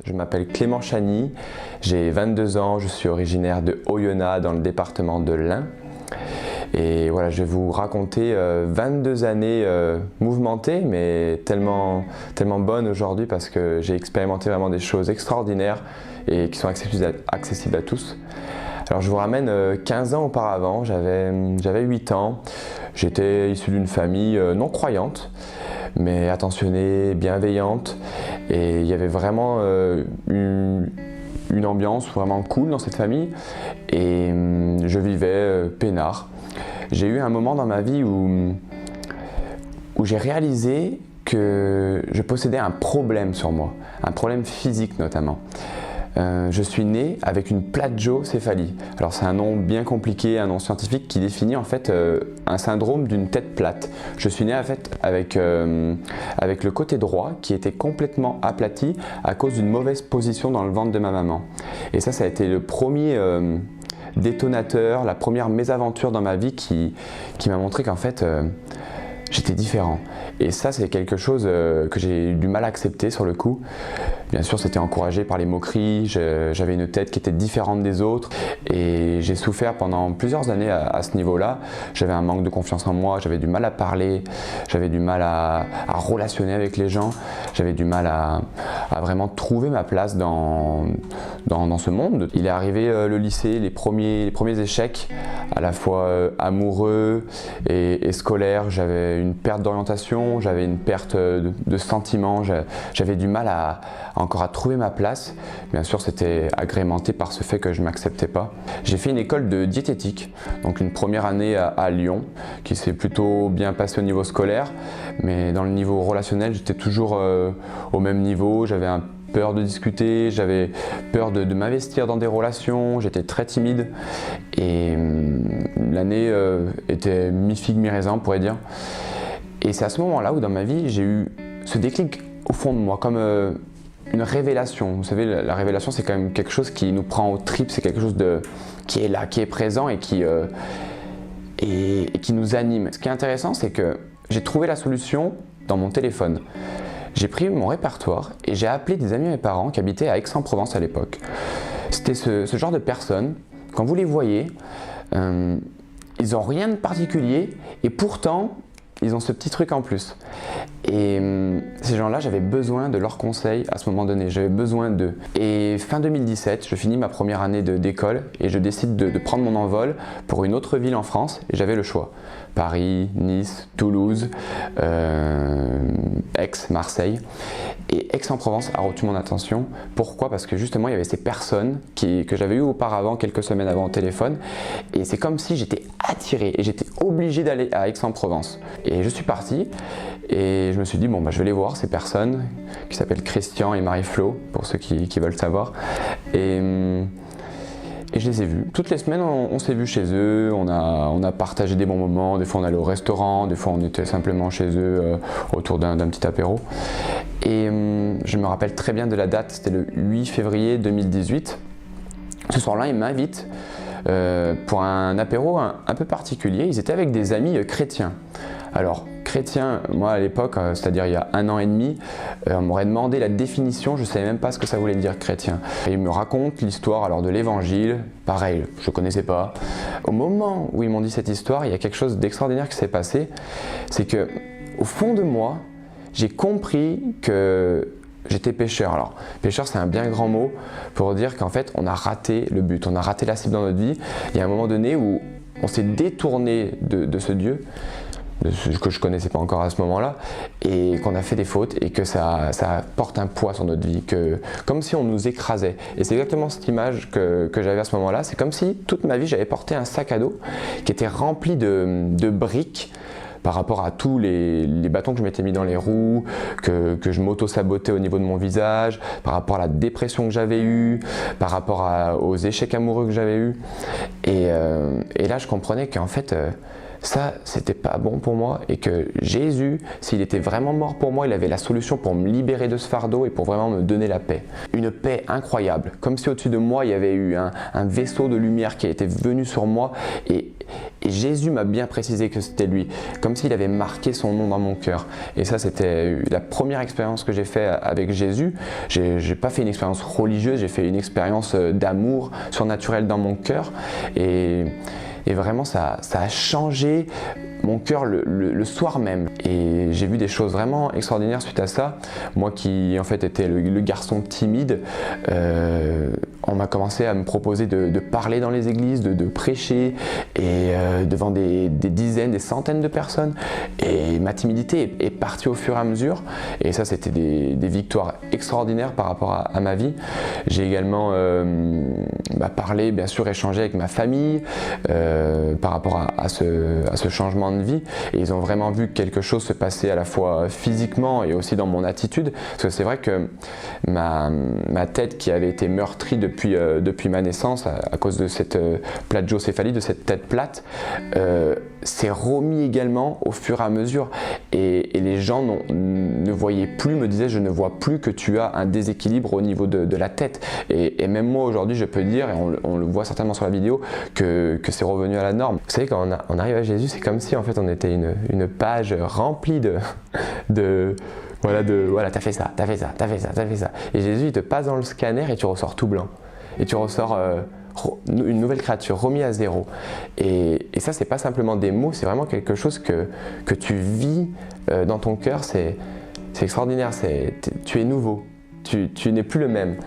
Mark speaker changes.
Speaker 1: Je m'appelle Clément Chany, j'ai 22 ans, je suis originaire de Oyonnax dans le département de l'Ain. Et voilà, je vais vous raconter 22 années mouvementées, mais tellement bonnes aujourd'hui parce que j'ai expérimenté vraiment des choses extraordinaires et qui sont accessibles à tous. Alors je vous ramène 15 ans auparavant, j'avais 8 ans, j'étais issu d'une famille non croyante, mais attentionnée, bienveillante, et il y avait vraiment une ambiance vraiment cool dans cette famille, et je vivais peinard. J'ai eu un moment dans ma vie où j'ai réalisé que je possédais un problème sur moi, un problème physique notamment. Je suis né avec une plagiocéphalie. Alors c'est un nom bien compliqué, un nom scientifique qui définit en fait un syndrome d'une tête plate. Je suis né en fait avec le côté droit qui était complètement aplati à cause d'une mauvaise position dans le ventre de ma maman. Et ça a été le premier détonateur, la première mésaventure dans ma vie qui m'a montré qu'en fait j'étais différent. Et ça, c'est quelque chose que j'ai eu du mal à accepter sur le coup. Bien sûr, c'était encouragé par les moqueries, j'avais une tête qui était différente des autres et j'ai souffert pendant plusieurs années à ce niveau-là. J'avais un manque de confiance en moi, j'avais du mal à parler, j'avais du mal à relationner avec les gens, j'avais du mal à vraiment trouver ma place dans ce monde. Il est arrivé le lycée, les premiers échecs, à la fois amoureux et scolaires. J'avais une perte d'orientation, j'avais une perte de sentiments, j'avais du mal encore à trouver ma place. Bien sûr, c'était agrémenté par ce fait que je ne m'acceptais pas. J'ai fait une école de diététique, donc une première année à Lyon, qui s'est plutôt bien passée au niveau scolaire, mais dans le niveau relationnel, j'étais toujours au même niveau. J'avais peur de discuter, j'avais peur de m'investir dans des relations, j'étais très timide et l'année était mi-figue, mi-raisin, on pourrait dire. Et c'est à ce moment-là où dans ma vie, j'ai eu ce déclic au fond de moi, comme une révélation. Vous savez, la révélation, c'est quand même quelque chose qui nous prend aux tripes, c'est quelque chose qui est là, qui est présent et qui nous anime. Ce qui est intéressant, c'est que j'ai trouvé la solution dans mon téléphone. J'ai pris mon répertoire et j'ai appelé des amis de mes parents qui habitaient à Aix-en-Provence à l'époque. C'était ce genre de personnes, quand vous les voyez, ils n'ont rien de particulier et pourtant, ils ont ce petit truc en plus. Et ces gens-là, j'avais besoin de leurs conseils à ce moment donné, j'avais besoin d'eux. Et fin 2017, je finis ma première année d'école et je décide de prendre mon envol pour une autre ville en France et j'avais le choix. Paris, Nice, Toulouse, Aix, Marseille. Et Aix-en-Provence a retenu mon attention. Pourquoi? Parce que justement, il y avait ces personnes que j'avais eues auparavant, quelques semaines avant au téléphone. Et c'est comme si j'étais attiré et j'étais obligé d'aller à Aix-en-Provence. Et je suis parti et je me suis dit, bon, je vais les voir, ces personnes qui s'appellent Christian et Marie-Flo, pour ceux qui veulent savoir. Et je les ai vus. Toutes les semaines, on s'est vus chez eux, on a partagé des bons moments, des fois on allait au restaurant, des fois on était simplement chez eux autour d'un petit apéro. Et je me rappelle très bien de la date, c'était le 8 février 2018. Ce soir-là, ils m'invitent pour un apéro un peu particulier. Ils étaient avec des amis chrétiens. Alors, chrétien, moi à l'époque, c'est-à-dire il y a 1 an et demi, on m'aurait demandé la définition, je ne savais même pas ce que ça voulait dire chrétien. Et ils me racontent l'histoire alors de l'évangile, pareil, je ne connaissais pas. Au moment où ils m'ont dit cette histoire, il y a quelque chose d'extraordinaire qui s'est passé, c'est que au fond de moi, j'ai compris que j'étais pécheur. Alors, pécheur, c'est un bien grand mot pour dire qu'en fait, on a raté le but, on a raté la cible dans notre vie. Il y a un moment donné où on s'est détourné de ce Dieu, que je ne connaissais pas encore à ce moment-là, et qu'on a fait des fautes et que ça porte un poids sur notre vie, comme si on nous écrasait. Et c'est exactement cette image que j'avais à ce moment-là. C'est comme si toute ma vie, j'avais porté un sac à dos qui était rempli de briques par rapport à tous les bâtons que je m'étais mis dans les roues, que je m'auto-sabotais au niveau de mon visage, par rapport à la dépression que j'avais eue, par rapport aux échecs amoureux que j'avais eus. Et là, je comprenais qu'en fait, ça c'était pas bon pour moi et que Jésus, s'il était vraiment mort pour moi, il avait la solution pour me libérer de ce fardeau et pour vraiment me donner la paix. Une paix incroyable, comme si au-dessus de moi il y avait eu un vaisseau de lumière qui était venu sur moi et Jésus m'a bien précisé que c'était lui, comme s'il avait marqué son nom dans mon cœur. Et ça, c'était la première expérience que j'ai faite avec Jésus. J'ai pas fait une expérience religieuse, j'ai fait une expérience d'amour surnaturel dans mon cœur. Et vraiment, ça a changé mon cœur le soir même. Et j'ai vu des choses vraiment extraordinaires suite à ça. Moi qui en fait était le garçon timide, on m'a commencé à me proposer de parler dans les églises, de prêcher et devant des dizaines, des centaines de personnes. Et ma timidité est partie au fur et à mesure. Et ça, c'était des victoires extraordinaires par rapport à ma vie. J'ai également parlé, bien sûr, échangé avec ma famille par rapport à ce changement de vie. Et ils ont vraiment vu quelque chose se passer à la fois physiquement et aussi dans mon attitude. Parce que c'est vrai que ma tête qui avait été meurtrie depuis ma naissance à cause de cette plagiocéphalie, de cette tête plate, s'est remis également au fur et à mesure. Et les gens ne voyaient plus, me disaient: je ne vois plus que tu as un déséquilibre au niveau de la tête. Et même moi aujourd'hui, je peux dire, et on le voit certainement sur la vidéo, que c'est revenu à la norme. Vous savez, quand on arrive à Jésus, c'est comme si en fait on était une page remplie voilà, t'as fait ça, t'as fait ça, t'as fait ça, t'as fait ça. Et Jésus, il te passe dans le scanner et tu ressors tout blanc. Et tu ressors une nouvelle créature, remis à zéro. Et ça, c'est pas simplement des mots, c'est vraiment quelque chose que tu vis dans ton cœur. C'est extraordinaire, tu es nouveau, tu n'es plus le même.